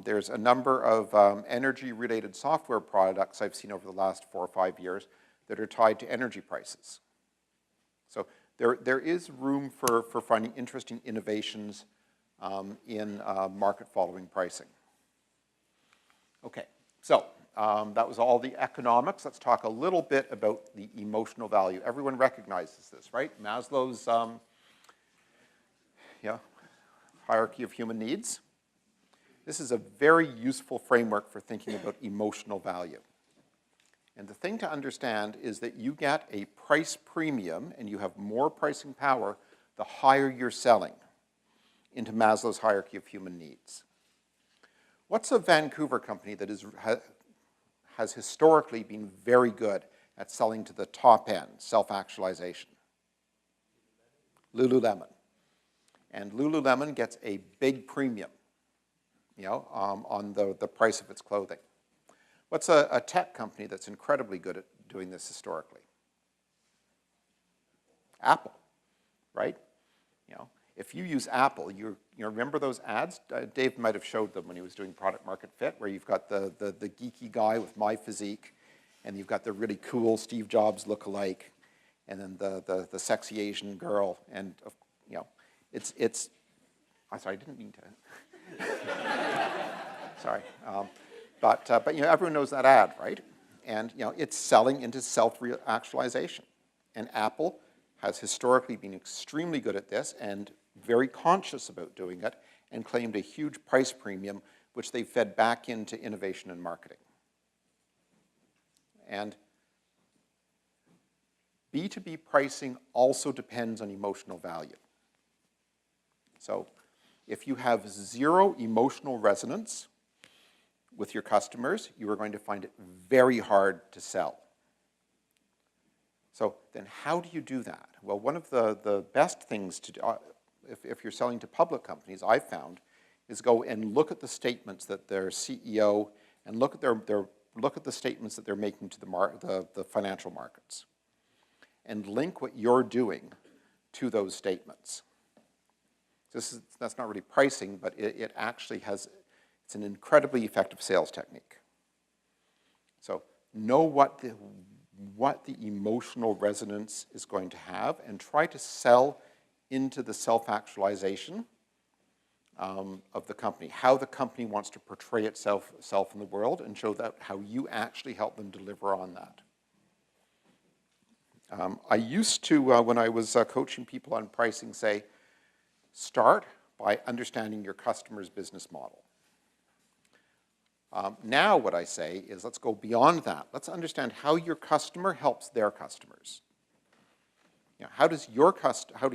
There's a number of energy-related software products I've seen over the last 4 or 5 years that are tied to energy prices. So there is room for finding interesting innovations in market-following pricing. Okay, so that was all the economics. Let's talk a little bit about the emotional value. Everyone recognizes this, right? Maslow's hierarchy of human needs. This is a very useful framework for thinking about emotional value. And the thing to understand is that you get a price premium, and you have more pricing power the higher you're selling into Maslow's hierarchy of human needs. What's a Vancouver company that has historically been very good at selling to the top end, self-actualization? Lululemon. And Lululemon gets a big premium, on the price of its clothing. What's a tech company that's incredibly good at doing this historically? Apple, right? If you use Apple, you remember those ads? Dave might have showed them when he was doing product market fit, where you've got the geeky guy with my physique, and you've got the really cool Steve Jobs look-alike, and then the sexy Asian girl, and it's. I'm sorry, I didn't mean to. Sorry, but everyone knows that ad, right? And it's selling into self-actualization, and Apple has historically been extremely good at this and very conscious about doing it, and claimed a huge price premium, which they fed back into innovation and marketing. And B2B pricing also depends on emotional value. So if you have zero emotional resonance with your customers, you are going to find it very hard to sell. So then how do you do that? Well, one of the best things to do, if you're selling to public companies, I've found, is go and look at the statements that their CEO, and look at the statements that they're making to the financial markets. and link what you're doing to those statements. That's not really pricing, but it actually it's an incredibly effective sales technique. So know what the emotional resonance is going to have and try to sell into the self-actualization of the company, how the company wants to portray itself in the world, and show that how you actually help them deliver on that. I used to, when I was coaching people on pricing, say, start by understanding your customer's business model. Now what I say is let's go beyond that. Let's understand how your customer helps their customers. You know, how do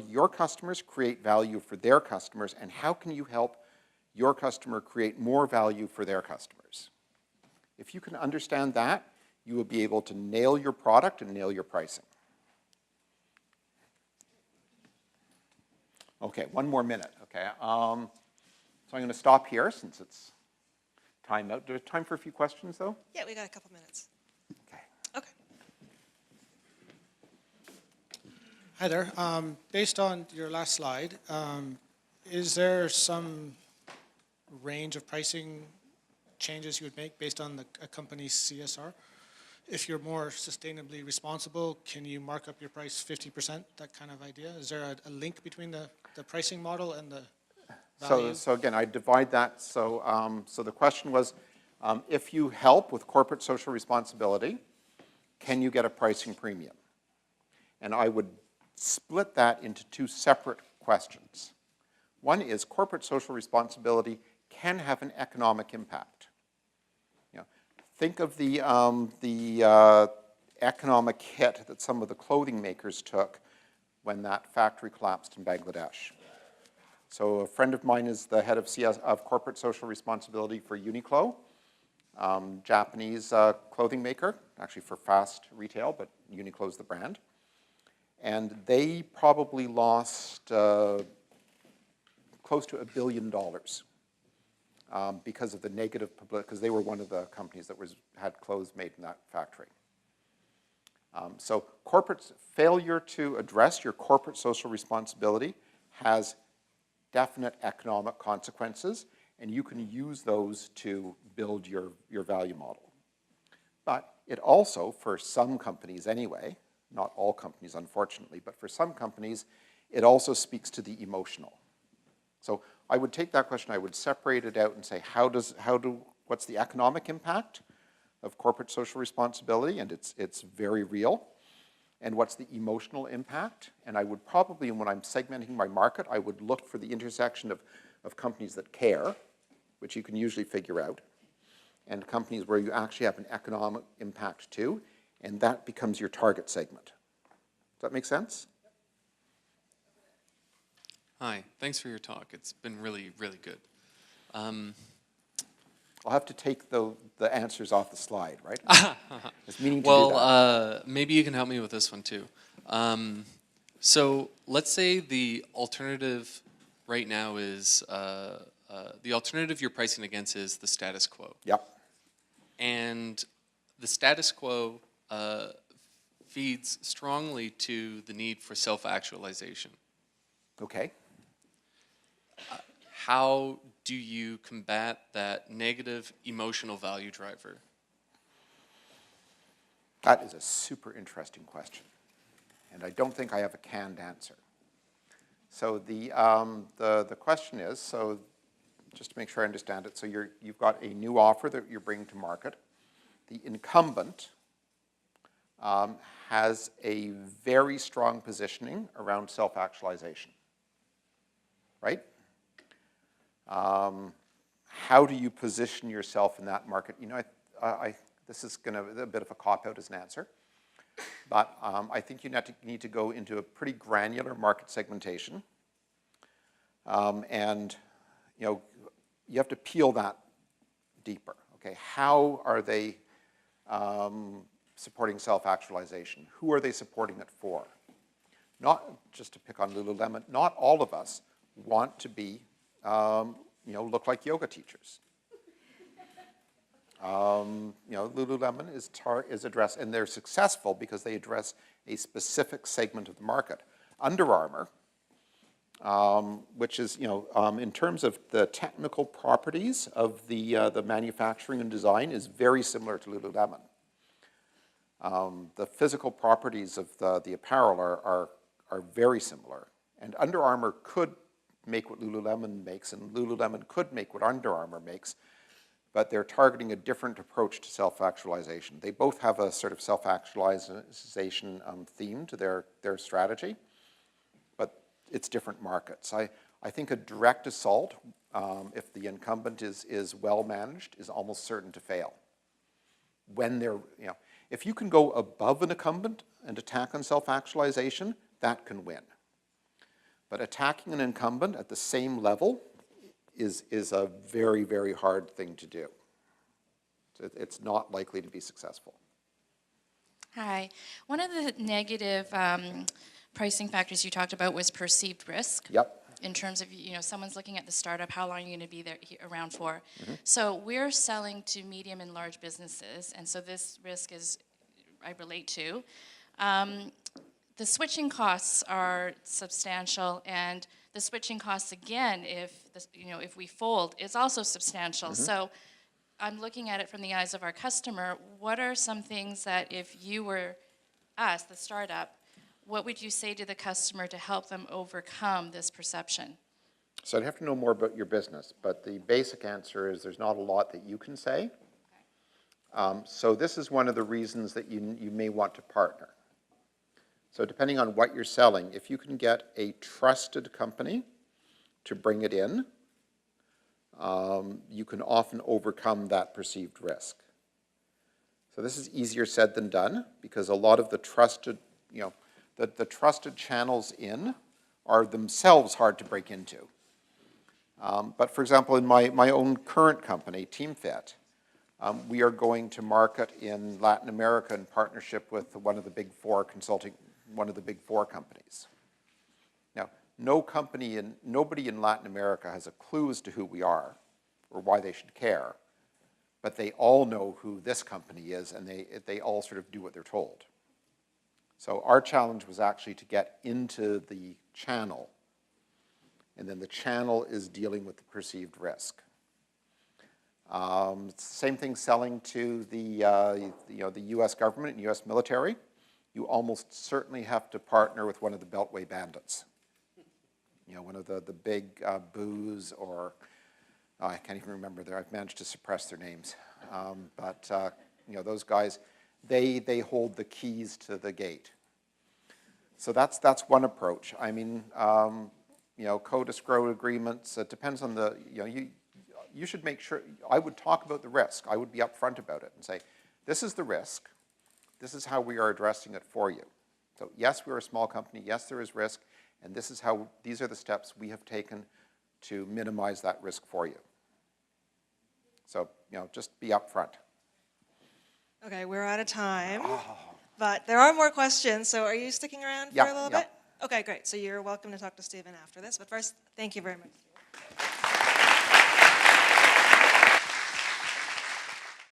your customers create value for their customers, and how can you help your customer create more value for their customers? If you can understand that, you will be able to nail your product and nail your pricing. Okay, one more minute, okay. So I'm going to stop here since it's time out. Do we have time for a few questions, though? Yeah, we got a couple minutes. Okay. Okay. Hi there. Based on your last slide, is there some range of pricing changes you would make based on a company's CSR? If you're more sustainably responsible, can you mark up your price 50%, that kind of idea? Is there a link between the pricing model and the value? So again, I divide that. So the question was, if you help with corporate social responsibility, can you get a pricing premium? And I would split that into two separate questions. One is corporate social responsibility can have an economic impact. You know, think of the economic hit that some of the clothing makers took when that factory collapsed in Bangladesh. So a friend of mine is the head of corporate social responsibility for Uniqlo, Japanese clothing maker, actually for fast retail, but Uniqlo's the brand. And they probably lost close to $1 billion because of the negative publicity, because they were one of the companies that had clothes made in that factory. So corporate failure to address your corporate social responsibility has definite economic consequences, and you can use those to build your value model. But it also, for some companies anyway, not all companies unfortunately, but for some companies, it also speaks to the emotional. So I would take that question, I would separate it out and say, what's the economic impact of corporate social responsibility? And it's very real. And what's the emotional impact? And I would probably, when I'm segmenting my market, I would look for the intersection of companies that care, which you can usually figure out, and companies where you actually have an economic impact too, and that becomes your target segment. Does that make sense? Hi, thanks for your talk. It's been really, really good. I'll have to take the answers off the slide, right? It's meaning to do that. Maybe you can help me with this one too. So let's say the alternative right now is, the alternative you're pricing against is the status quo. Yep. And the status quo feeds strongly to the need for self-actualization. Okay. How do you combat that negative emotional value driver? That is a super interesting question, and I don't think I have a canned answer. So the question is, so just to make sure I understand it, so you've got a new offer that you're bringing to market. The incumbent has a very strong positioning around self-actualization, right? How do you position yourself in that market? You know, this is going to be a bit of a cop-out as an answer, but I think you need to go into a pretty granular market segmentation, and you know, you have to peel that deeper. Okay, how are they supporting self-actualization? Who are they supporting it for? Not just to pick on Lululemon. Not all of us want to be, you know, look like yoga teachers. You know, Lululemon is addressed, and they're successful because they address a specific segment of the market. Under Armour, which is, in terms of the technical properties of the manufacturing and design, is very similar to Lululemon. The physical properties of the apparel are very similar. And Under Armour could make what Lululemon makes, and Lululemon could make what Under Armour makes, but they're targeting a different approach to self-actualization. They both have a sort of self-actualization theme to their strategy, but it's different markets. I think a direct assault, if the incumbent is well managed, is almost certain to fail. When they're, if you can go above an incumbent and attack on self-actualization, that can win. But attacking an incumbent at the same level is a very, very hard thing to do. It's not likely to be successful. Hi. One of the negative pricing factors you talked about was perceived risk. Yep. In terms of, someone's looking at the startup, how long are you going to be there around for? So we're selling to medium and large businesses, and so this risk is, I relate to. The switching costs are substantial, and the switching costs again, if we fold, is also substantial. So I'm looking at it from the eyes of our customer. What are some things that if you were us, the startup, what would you say to the customer to help them overcome this perception? So I'd have to know more about your business, but the basic answer is there's not a lot that you can say. So this is one of the reasons that you may want to partner. So depending on what you're selling, if you can get a trusted company to bring it in, you can often overcome that perceived risk. So this is easier said than done, because a lot of the trusted, the trusted channels in are themselves hard to break into. But for example, in my own current company, TeamFit, we are going to market in Latin America in partnership with one of the big four companies. Now, nobody in Latin America has a clue as to who we are or why they should care, but they all know who this company is, and they all sort of do what they're told. So our challenge was actually to get into the channel, and then the channel is dealing with the perceived risk. Same thing selling to the U.S. government and U.S. military. You almost certainly have to partner with one of the Beltway bandits. One of the big boos, or I can't even remember I've managed to suppress their names. But those guys, they hold the keys to the gate. So that's one approach. I mean, co-disclosure agreements, it depends on the, you should make sure, I would talk about the risk. I would be upfront about it and say, this is the risk. This is how we are addressing it for you. So yes, we're a small company. Yes, there is risk. And these are the steps we have taken to minimize that risk for you. So, just be upfront. Okay, we're out of time. But there are more questions, so are you sticking around for a little bit? Okay, great. So you're welcome to talk to Stephen after this. But first, thank you very much.